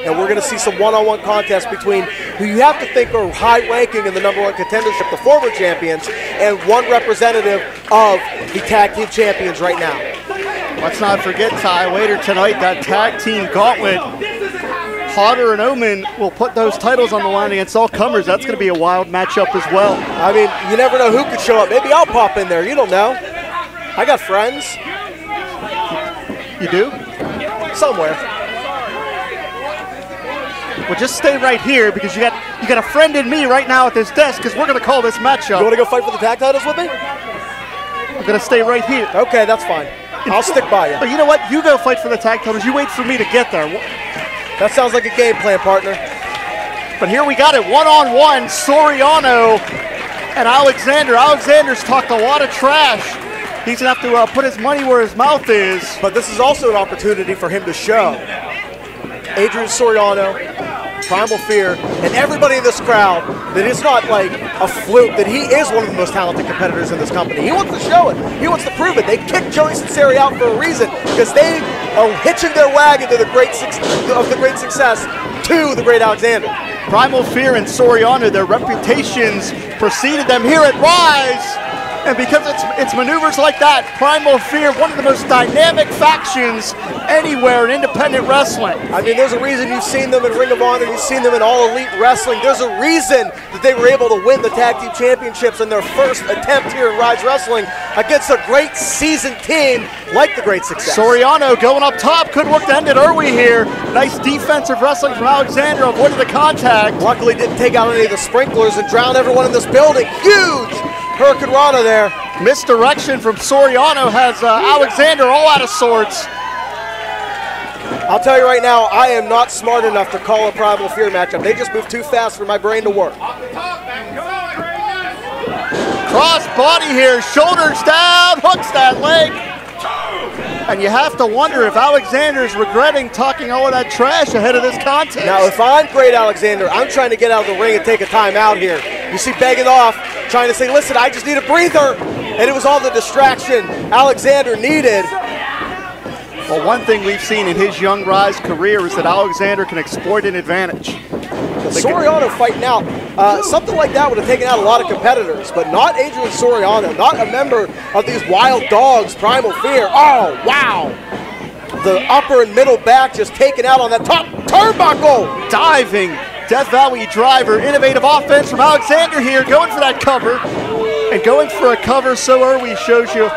and we're going to see some one-on-one contests between who you have to think are high-ranking in the #1 contendership, the former champions, and one representative of the tag team champions right now. Let's not forget, Ty, later tonight, that tag team gauntlet, Hodder and Omen will put those titles on the line against all comers. That's going to be a wild matchup as well. I mean, you never know who could show up. Maybe I'll pop in there. You don't know. I got friends. You do? Somewhere. Well, just stay right here because you got a friend in me right now at this desk because we're going to call this matchup. You want to go fight for the tag titles with me? I'm going to stay right here. Okay, that's fine. I'll stick by you. But you know what? You go fight for the tag titles. You wait for me to get there. That sounds like a game plan, partner. But here we got it, one-on-one, Soriano and Alexander. Alexander's talked a lot of trash. He's going to have to put his money where his mouth is. But this is also an opportunity for him to show Adrien Soriano, Primal Fear, and everybody in this crowd that it's not like a fluke, that he is one of the most talented competitors in this company. He wants to show it. He wants to prove it. They kicked Joey Sinceri out for a reason because they are hitching their wagon to the great success to the great Alexander. Primal Fear and Soriano, their reputations preceded them here at RYSE. And because it's maneuvers like that, Primal Fear, one of the most dynamic factions anywhere in independent wrestling. I mean, there's a reason you've seen them in Ring of Honor, you've seen them in All Elite Wrestling. There's a reason that they were able to win the Tag Team Championships in their first attempt here in RYSE Wrestling against a great seasoned team like the Great Success. Soriano going up top, could work to end it early here. Nice defensive wrestling from Alexander, avoided the contact. Luckily didn't take out any of the sprinklers and drown everyone in this building. Huge Hurricane Rana there. Misdirection from Soriano has Alexander all out of sorts. I'll tell you right now, I am not smart enough to call a Primal Fear matchup. They just move too fast for my brain to work. Cross body here, shoulders down, hooks that leg. And you have to wonder if Alexander's regretting talking all of that trash ahead of this contest. Now, if I'm great Alexander, I'm trying to get out of the ring and take a timeout here. You see begging off, trying to say, listen, I just need a breather. And it was all the distraction Alexander needed. Well, one thing we've seen in his young RYSE career is that Alexander can exploit an advantage. Soriano fighting out. Something like that would have taken out a lot of competitors, but not Adrien Soriano, not a member of these wild dogs, Primal Fear. Oh, wow. The upper and middle back just taken out on that top turnbuckle. Diving Death Valley driver, innovative offense from Alexander here, going for that cover. And going for a cover so early shows you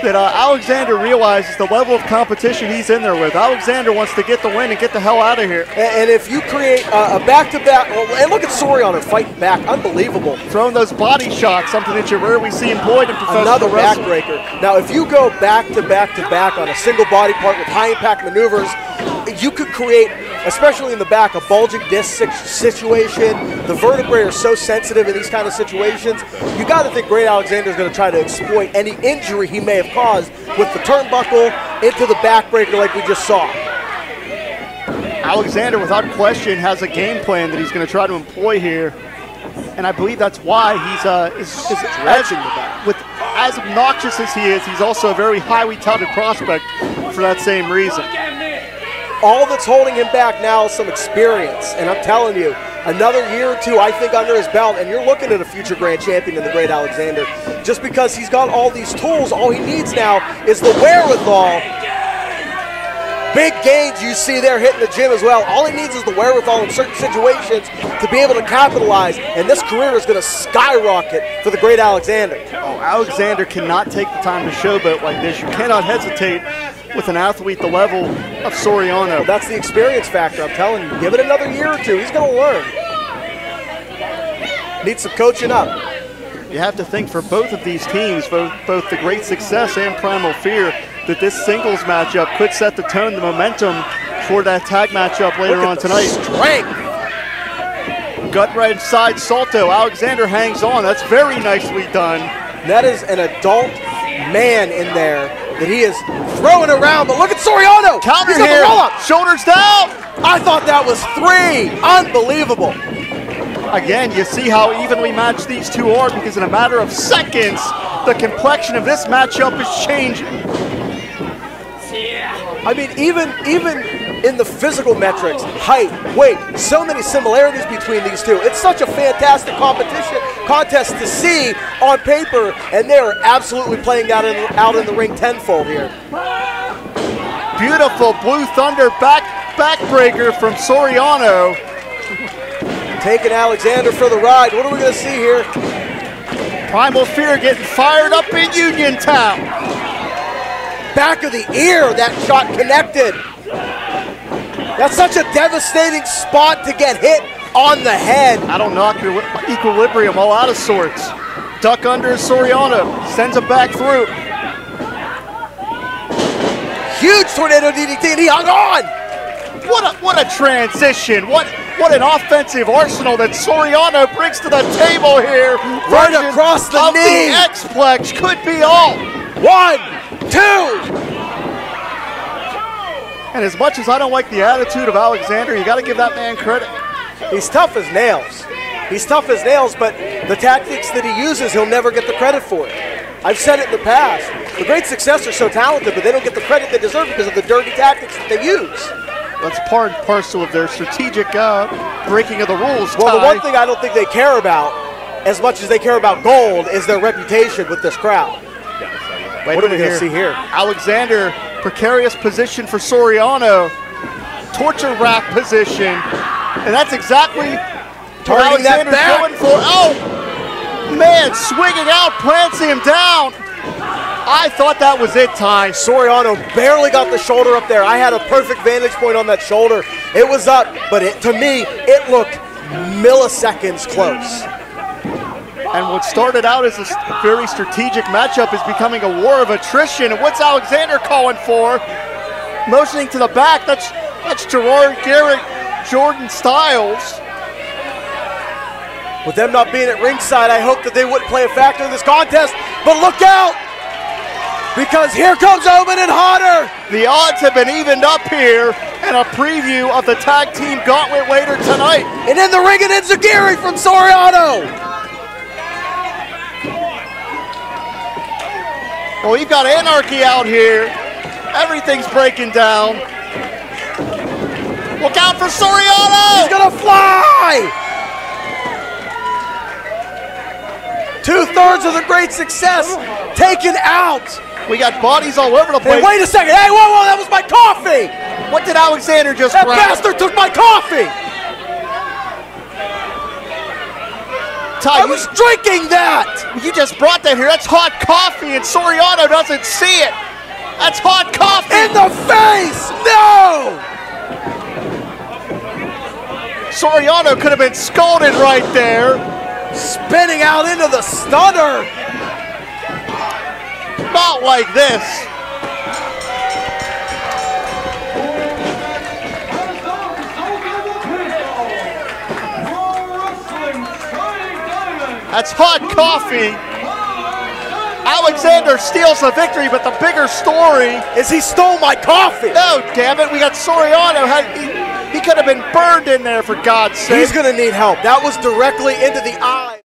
that Alexander realizes the level of competition he's in there with. Alexander wants to get the win and get the hell out of here. And if you create a back-to-back, and look at Soriano fighting back, unbelievable. Throwing those body shots, something that you rarely see employed in professional Another wrestling. backbreaker. Now, if you go back-to-back-to-back on a single body part with high-impact maneuvers, you could create, especially in the back, a bulging disc situation. The vertebrae are so sensitive in these kind of situations. You got to think Great Alexander is going to try to exploit any injury he may have caused with the turnbuckle into the backbreaker like we just saw. Alexander, without question, has a game plan that he's going to try to employ here. And I believe that's why he's as obnoxious as he is, he's also a very highly touted prospect for that same reason. All that's holding him back now is some experience, and I'm telling you, another year or two, I think, under his belt, and you're looking at a future grand champion in the Great Alexander. Just because he's got all these tools, all he needs now is the wherewithal. Big gains you see there hitting the gym as well. All he needs is the wherewithal in certain situations to be able to capitalize, and this career is going to skyrocket for the Great Alexander. Oh, Alexander cannot take the time to showboat like this. You cannot hesitate with an athlete the level of Soriano. Well, that's the experience factor, I'm telling you. Give it another year or two, he's going to learn. Needs some coaching up. You have to think for both of these teams, both the Great Success and Primal Fear, that this singles matchup could set the tone, the momentum for that tag matchup later on tonight. Strength. Gut right side salto. Alexander hangs on. That's very nicely done. That is an adult man in there that he is throwing around, but look at Soriano! Counter He's here, roll-up. Shoulders down! I thought that was 3, unbelievable. Again, you see how evenly matched these two are because in a matter of seconds, the complexion of this matchup is changing. I mean, even in the physical metrics, height, weight, so many similarities between these two. It's such a fantastic contest to see on paper, and they're absolutely playing that out in the ring tenfold here. Beautiful Blue Thunder backbreaker from Soriano. Taking Alexander for the ride. What are we going to see here? Primal Fear getting fired up in Uniontown. Back of the ear, that shot connected. That's such a devastating spot to get hit on the head. That'll knock your equilibrium all out of sorts. Duck under Soriano, sends it back through. Huge tornado DDT, and he hung on. What a transition. What an offensive arsenal that Soriano brings to the table here. Right across the knee. The X-Plex could be all. 1, 2. And as much as I don't like the attitude of Alexander, you got to give that man credit. He's tough as nails. He's tough as nails, but the tactics that he uses, he'll never get the credit for it. I've said it in the past. The Great Success are so talented, but they don't get the credit they deserve because of the dirty tactics that they use. That's part and parcel of their strategic breaking of the rules. Well, the one thing I don't think they care about, as much as they care about gold, is their reputation with this crowd. What are we going to see here? Alexander, precarious position for Soriano. Torture rack position. And that's exactly what Alexander's going for. Oh, man, swinging out, planting him down. I thought that was it, Ty. Soriano barely got the shoulder up there. I had a perfect vantage point on that shoulder. It was up, but to me, it looked milliseconds close. And what started out as a very strategic matchup is becoming a war of attrition. And what's Alexander calling for? Motioning to the back, that's Gerard, Garrett, Jordan Styles. With them not being at ringside, I hope that they wouldn't play a factor in this contest, but look out! Because here comes Omen and Hodder! The odds have been evened up here, and a preview of the tag team gauntlet later tonight. And in the ring, it is Gary from Soriano! Well, we've got anarchy out here. Everything's breaking down. Look out for Soriano! He's gonna fly! 2/3 of the Great Success taken out. We got bodies all over the place. Hey, wait a second. Hey, whoa, that was my coffee. What did Alexander just grab? That bastard took my coffee. Ty, I was drinking that. You just brought that here. That's hot coffee, and Soriano doesn't see it. That's hot coffee. In the face. No. Soriano could have been scolded right there. Spinning out into the stunner. Not like this. That's hot coffee. Alexander steals the victory, but the bigger story is he stole my coffee. No, damn it. We got Soriano. He could have been burned in there, for God's sake. He's going to need help. That was directly into the eye.